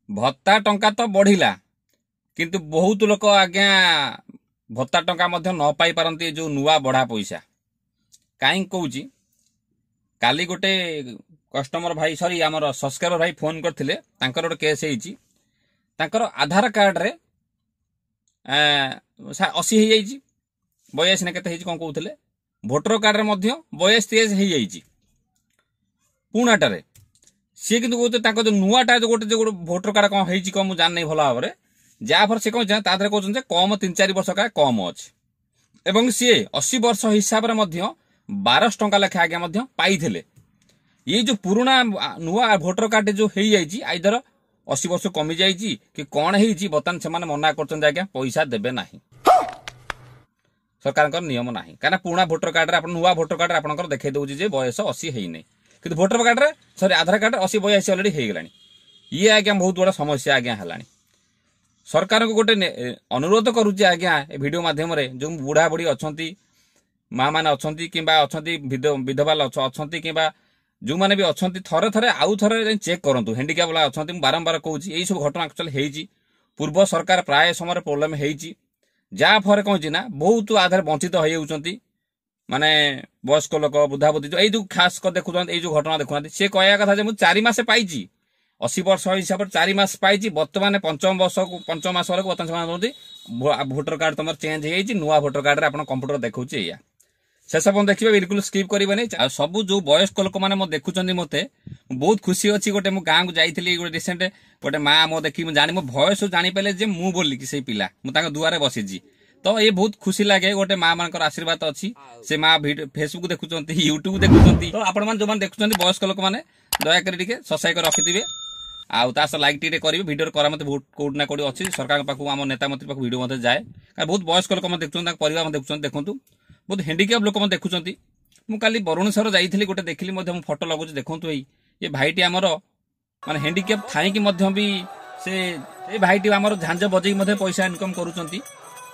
भत्ता टंका तो बढ़िला किंतु बहुत लोक आज्ञा भत्ता टंका मध्य न पाई पारंती जो नुआ बढ़ा पैसा कहीं कहूँ काली गोटे कस्टमर भाई सॉरी आमर सब्सक्राइबर भाई फोन करथिले तांकर गोटे केस होईची तांकर आधार कार्ड रे 80 हो जाइए 82 ना केते कौन कहते भोटर कार्ड रे 82 हो जाइए पुणाटारे सी कि जो नुआटा जो गोटे भोटर कार्ड कौन हो कौन मुझे जान नहीं भल भाव जहाँफल से कौन तादे कहते कम 3-4 वर्ष का कम अच्छे एवं सी 80 वर्ष हिसाब से 1200 टंका लेखा आज्ञा पाई ये जो पुराना नुआ भोटर कार्ड जो हो जाइए आइदर 80 वर्ष कमी जाइए कि कौन है बर्तमान से मना कर पैसा देवे ना सरकार नियम ना कहीं पुराना भोटर कार्ड नुआ भोटर कार्ड आप देखा दूसरी बयस 80 है नहीं कि भोटर कार्ड सॉरी आधार कार्ड 80-82 अलरेडी हो गलानी ये आज्ञा बहुत बड़ा समस्या आज्ञा है सरकार को गोटे अनुरोध करुचे आज्ञा वीडियो माध्यम जो बुढ़ा बुढ़ी अच्छा माँ मैंने अच्छा कि विधवा अच्छा कि जो मैंने भी अच्छा थरे थरे आउ थे चेक करूँ हैंडिक्याप वाला अच्छा बारंबार कहूँ यही सब घटना एक्चुअली पूर्व सरकार प्राय समय प्रोब्लेम होफल कौन ना बहुत आधार वंचित हो माने वयस्क लोक बुधा बुद्धि जो खास कर देखुं जो घटना देखुना सी कहया कथा मुझे 4 मास पाई 80 वर्ष हिसाब से 4 मास पाई बर्तमान पंचम मास वाले बर्तमान भोटर कार्ड तुम चेंज हो नुआ भोटर कार्ड में कंप्यूटर देखा या से सब देखिए बिल्कुल स्किप करेंगे सब जो वयस्क लोक मैंने देखुं मत बहुत खुशी अच्छी गोटे मु गाँव को जाइली गोटे रिसेंट गोटे माँ मो देखी जानी मो भयस जानीपारे मु बोली कि पिला मुझे दुआरे बसीची तो ये बहुत खुशी लगे गोटे माँ मान आशीर्वाद अच्छी से माँ फेसबुक देखुं यूट्यूब देखुं तो आपण जो देखुं वयस्क लोक मैंने दयाकोरी टे ससाई कर रखिथे आस लाइक टे करेंगे भिडियो करा मत कौट ना कौट अच्छी सरकार पाखु आम नेता मंत्री पाख भिडियो मत जाए बहुत वयस्क लोक देखुं परिवार देखुं देखूँ बहुत हैंडिक्याप लोक देखुं मुझे बरुणेश्वर जाइली गोटे देखिली फोटो लगुच देखूँ ये भाईटी आमर माने हैंडिक्याप थाई भी से भाईटी आमर झांझ बजे पैसा इनकम करुँच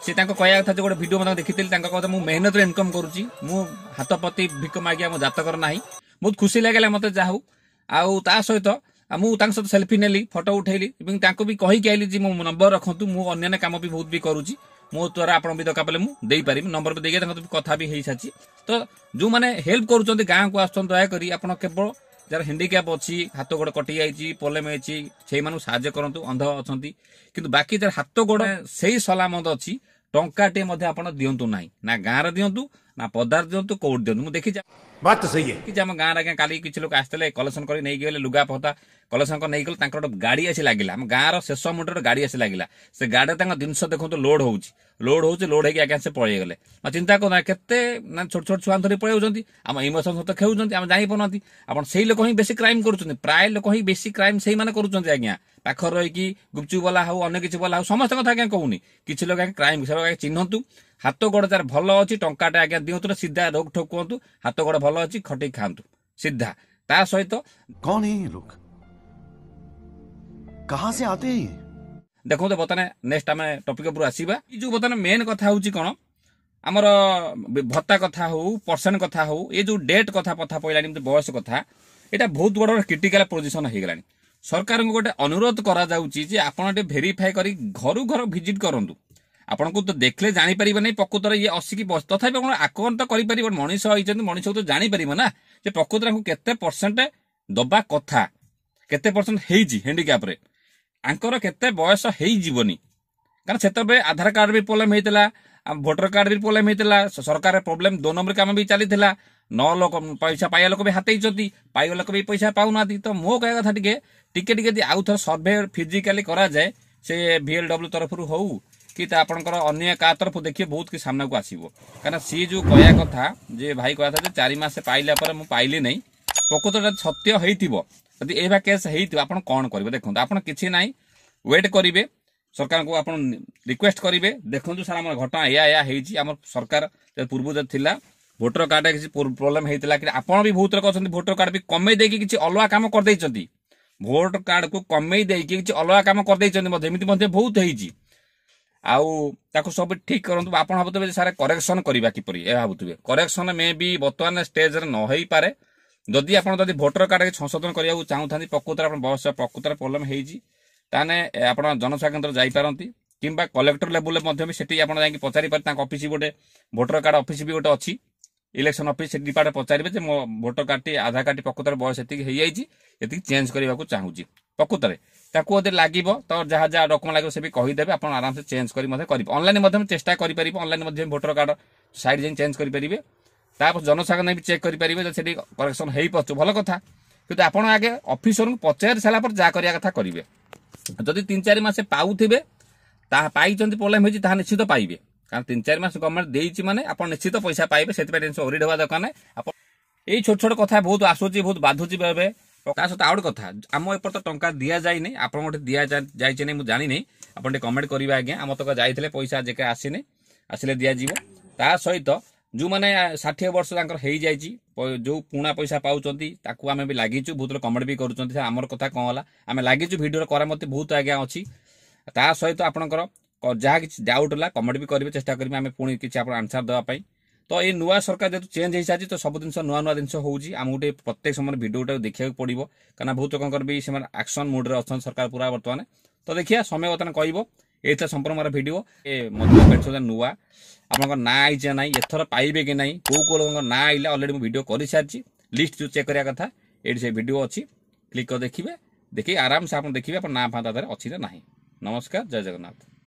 सी कहया कथा जो गोटे भिडियो देखी कहता मुझे मेहनत इनकम करुँची मु हाथ पति भिक मागिया मो जातकर ना बहुत खुशी लगे मत जाऊ आ सहित मुझे सेल्फी नेली फोटो उठेली भी कहीकि आइली मो नंबर रखु मुझे कम भी बहुत भी करुँची मो द्वारा आप भी दरकार मुझे पारि नंबर भी देखिए कथा भी हो सारी तो जो मैंने हेल्प करुँच गाँव को आस दयाकोरी आप केवल जार हैंडिक्याप अच्छी हाथ गोड़ कटि जाइए प्रोब्लेम होती साहाଯ୍य करूँ अंध अच्छा कि बाकी जार हाथ गोड़ से सलामत अच्छी टंकाटे आप दिंतु ना गाँव दिंतु ना पदार दिंतु कौट दिंतु मुझे देखी बात तो सही है कि आम गाँव आज्ञा काली किसी लोग आसते कलेक्शन कर नहीं गले लुगा पता कलेक्शन कर नहीं गले गोटे गाड़ी आसी लगे आम गाँव शेष मुंडे गाड़ी आसी लगे से गाड़ी जिनस देखो लोड हो लोड होके आज्ञा से पलि गले चिंता करना केते छोट छोट छुआ धरी पलि आम इमोशन सहित खेलुंट आम जापना आप से लोक ही बेसी क्राइम कर प्राय लोक ही बेसी क्राइम से कर आज्ञा पाखर रही गुपचुप वाला हो अन्य किसी वाला हो समस्त कथा आज्ञा कहूनी किसी लोग क्राइम चिन्हतु हाथ गोड़ तार भल अच्छी टंकाटे आज्ञा दिंतु सीधा रोक ठोक कहतु हाथ गोड़ भल अच्छी खटे खातु सीधा ता सहित कौन है ये लोग कहां से आते हैं देखो तो बर्तमान नेक्स्ट आम टपिक उपर आसवा जो बर्तमान मेन कथा हूँ कौन आमर भत्ता कथा हो परसेंट कथा हो ये जो डेट कथा पथा पड़ानी बयस कथा यहाँ बहुत बड़ क्रिटिकाल पोजिशन हो गलानी सरकार को गोटे अनुरोध करा आपड़ भेरीफाए कर घर घर भिजिट करूँ आपन को तो देखले जानी परिबे नहीं प्रकृतर ये 80 की तथापि आप आकलन तो करि परिबे मनीष होइछन मनीष तो जानी परिबे ना जे प्रकृतर को केते परसेंट दबा कथा केते परसेंट हेइजी हैंडिक्याप रे आंकर केते बयस हेइ जीवनी कारण सेतबे आधार कार्ड भी प्रॉब्लम हेइतला भोटर कार्ड भी प्रॉब्लम हेइतला सरकार प्रॉब्लम 2 नंबर काम भी चलीथिला 9 लोक पैसा पाया लोक भी हातेइछती पाइयो लोक भी पैसा पाउनाती तो मो कहया कथा टिके टिके आउ थर सर्वे फिजिकली करा जाए से VLW तरफ रु हो कि आपंकर अन्य का तरफ देखिए बहुत कि सामना को आसो कहीं सी जो कहया कथा जे भाई कहया था 4 मास पाइला पर मु पाइली नहीं प्रकृत सत्य होती एभा केस होती कौन करेंगे देखो आप किसी ना वेट करेंगे सरकार को आप रिक्वेस्ट करेंगे देखो सर आम घटना या आम सरकार पूर्व जो थिला भोटर कार्ड किसी प्रोब्लेम होता कि आपड़ भी बहुत लोग अच्छा भोटर कार्ड भी कमे देकी किसी अलग काम करदे भोट कार्ड को कमे देकी किसी अलग काम करदे बहुत होती आउ सब ठीक करूँ आप भावुवे सारे करेक्शन करवा किपर ए भावुवे करेक्शन मे भी बर्तमान स्टेज न हो पारे जदि आप भोटर कार्ड संशोधन करने चाहूँ प्रकृत बयस प्रकृत प्रोब्लेम ताने आपण जनसेवा केन्द्र जाई पारंती किंबा कलेक्टर लेवल मध्य भी सेठी आपण जाई पचारि पार ताक ऑफिस गोटे वोटर कार्ड ऑफिस भी गोटे अछि इलेक्शन ऑफिस से डिपार्ट पचारे जे मो वोटर कार्ड टी आधार कार्ड प्रकृतर बयस एति हे जाइछि एति चेंज करबा को चाहूछि प्रकृतर ताकू ओदे लागिबो तो जहा जहा डॉक्यूमेंट लागिबो से भी कहि देबे आपण आराम से चेंज करी मते करिबो ऑनलाइन मध्यम चेष्टा करि परिबो ऑनलाइन मध्यम वोटर कार्ड साइड जे चेंज करि परिबे तापर जनसाधारण भी चेक करि परिबे जे सेठी करेक्शन हेई पछु भलो कथा किंतु आपण आगे ऑफिसर को पचार साला पर जा करिया कथा करिवे जदि 3-4 मास पाउथिबे ता पाइचंती प्रॉब्लम हेछि ता निश्चित पाइबे कारण 3-4 मास गवर्नमेंट देइछि माने आपण निश्चित पैसा पाइबे सेति टेंशन ओरिड होबा दरकार नै आपण एई छोट छोट कथा बहुत आसुछि बहुत बाधुछि बेबे ता सत आउट कथा आम एपर तो टंका दिया जाय नै आपण गोटे दिया जाय नै मु जानि नै आपण कमेंट करिबा आज्ञा हम तक जाइथिले पैसा जेके आसिने आसिले दिया जीवो ता सहित जो माने 60 वर्ष तांकर हेई जायछि जो पुणा पैसा पाउचंती ताकू आमे भी लागिछु बहुत कमेंट भी करूचंती हमर कथा कोन होला आमे लागिछु वीडियो करामती बहुत आज्ञा अछि ता सहित आपनकर जहा किछि डाउट होला कमेंट भी करिवे चेष्टा करिमे आमे पुणी किछि आपन आंसर देबा पई तो ए नुवा सरकार जेतु चेंज हेई साछि तो सब दिन नुवा नुवा दिन होउछि आम गोटे प्रत्येक समय वीडियोटा देखिया पड़िबो काना बहुत लोकंकर भी सेमान एक्शन मोड रे अछन सरकार पूरा वर्तमान तो देखिया समय वर्तमान कहइबो एता संपूर्ण मार वीडियो ए मध्य पेंशन नुवा आपनकर ना आई जे नाही एथर पाइबे कि नाही को लोकंकर ना आइले ऑलरेडी मु वीडियो करि सारछि लिस्ट जो चेक करिया कथा एडी से वीडियो अछि क्लिक कर देखिबे देखि आराम से आपन देखिबे आपन ना फाता दरे अछि ना नाही नमस्कार जय जगन्नाथ।